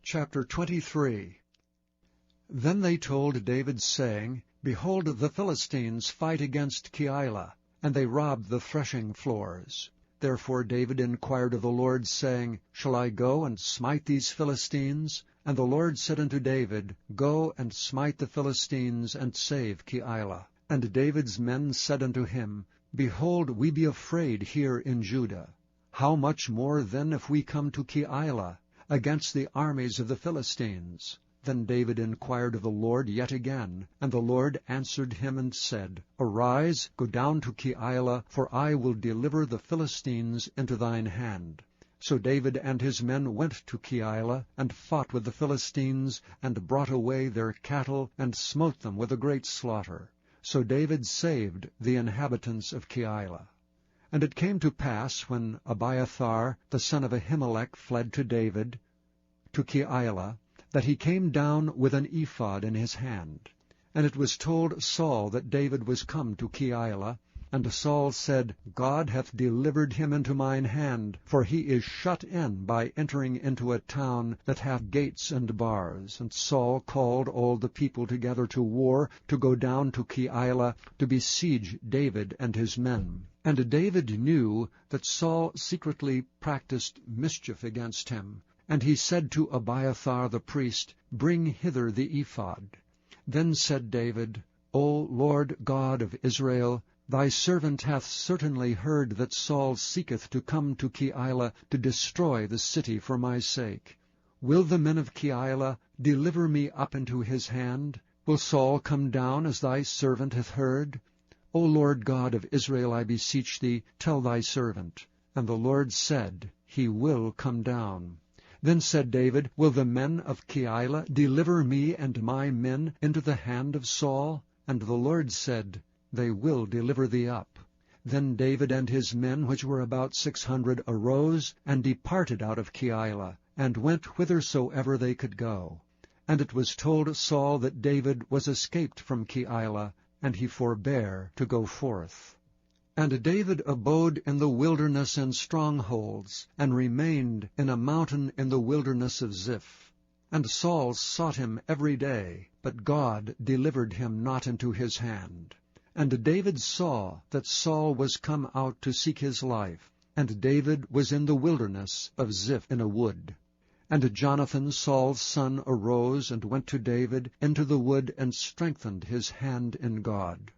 Chapter 23. Then they told David, saying, Behold, the Philistines fight against Keilah, and they rob the threshing floors. Therefore David inquired of the Lord, saying, Shall I go and smite these Philistines? And the Lord said unto David, Go and smite the Philistines, and save Keilah. And David's men said unto him, Behold, we be afraid here in Judah. How much more then if we come to Keilah, against the armies of the Philistines? Then David inquired of the Lord yet again, and the Lord answered him and said, Arise, go down to Keilah, for I will deliver the Philistines into thine hand. So David and his men went to Keilah, and fought with the Philistines, and brought away their cattle, and smote them with a great slaughter. So David saved the inhabitants of Keilah. And it came to pass, when Abiathar the son of Ahimelech fled to David, to Keilah, that he came down with an ephod in his hand. And it was told Saul that David was come to Keilah. And Saul said, God hath delivered him into mine hand, for he is shut in by entering into a town that hath gates and bars. And Saul called all the people together to war, to go down to Keilah, to besiege David and his men. And David knew that Saul secretly practiced mischief against him. And he said to Abiathar the priest, Bring hither the ephod. Then said David, O Lord God of Israel, thy servant hath certainly heard that Saul seeketh to come to Keilah to destroy the city for my sake. Will the men of Keilah deliver me up into his hand? Will Saul come down as thy servant hath heard? O Lord God of Israel, I beseech thee, tell thy servant. And the Lord said, He will come down. Then said David, Will the men of Keilah deliver me and my men into the hand of Saul? And the Lord said, They will deliver thee up. Then David and his men, which were about 600, arose, and departed out of Keilah, and went whithersoever they could go. And it was told Saul that David was escaped from Keilah, and he forbare to go forth. And David abode in the wilderness and strongholds, and remained in a mountain in the wilderness of Ziph. And Saul sought him every day, but God delivered him not into his hand. And David saw that Saul was come out to seek his life, and David was in the wilderness of Ziph in a wood. And Jonathan Saul's son arose and went to David into the wood, and strengthened his hand in God.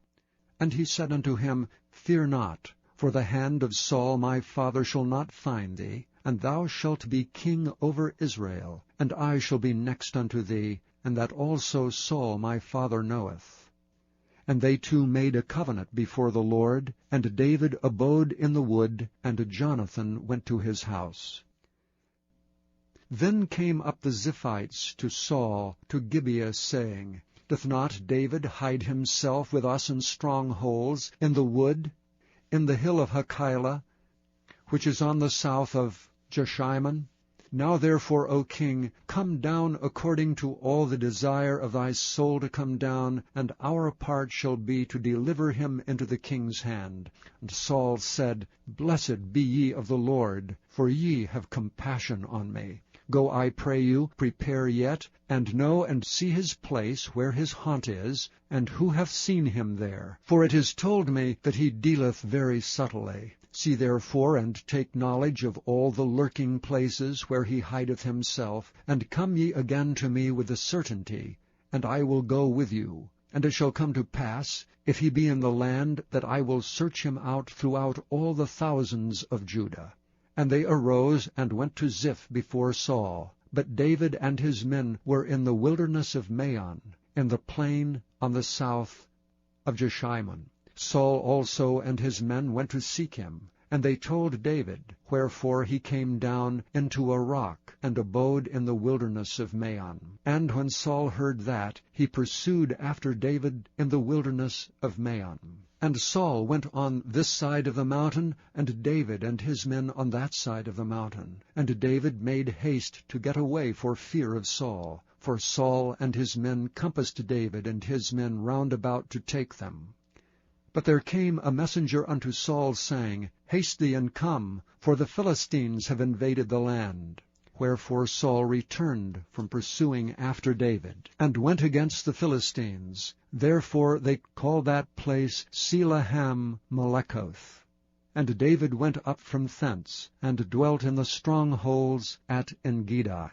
And he said unto him, Fear not, for the hand of Saul my father shall not find thee, and thou shalt be king over Israel, and I shall be next unto thee, and that also Saul my father knoweth. And they two made a covenant before the Lord, and David abode in the wood, and Jonathan went to his house. Then came up the Ziphites to Saul to Gibeah, saying, Doth not David hide himself with us in strongholds, in the wood, in the hill of Hakeilah, which is on the south of Jeshimon? Now therefore, O king, come down according to all the desire of thy soul to come down, and our part shall be to deliver him into the king's hand. And Saul said, Blessed be ye of the Lord, for ye have compassion on me. Go, I pray you, prepare yet, and know and see his place where his haunt is, and who hath seen him there. For it is told me that he dealeth very subtly. See therefore, and take knowledge of all the lurking places where he hideth himself, and come ye again to me with the certainty, and I will go with you. And it shall come to pass, if he be in the land, that I will search him out throughout all the thousands of Judah. And they arose and went to Ziph before Saul. But David and his men were in the wilderness of Maon, in the plain on the south of Jeshimon. Saul also and his men went to seek him. And they told David, wherefore he came down into a rock, and abode in the wilderness of Maon. And when Saul heard that, he pursued after David in the wilderness of Maon. And Saul went on this side of the mountain, and David and his men on that side of the mountain. And David made haste to get away for fear of Saul. For Saul and his men compassed David and his men round about to take them. But there came a messenger unto Saul, saying, Haste thee and come, for the Philistines have invaded the land. Wherefore Saul returned from pursuing after David, and went against the Philistines. Therefore they call that place Selahem-Melekoth. And David went up from thence, and dwelt in the strongholds at Engedi.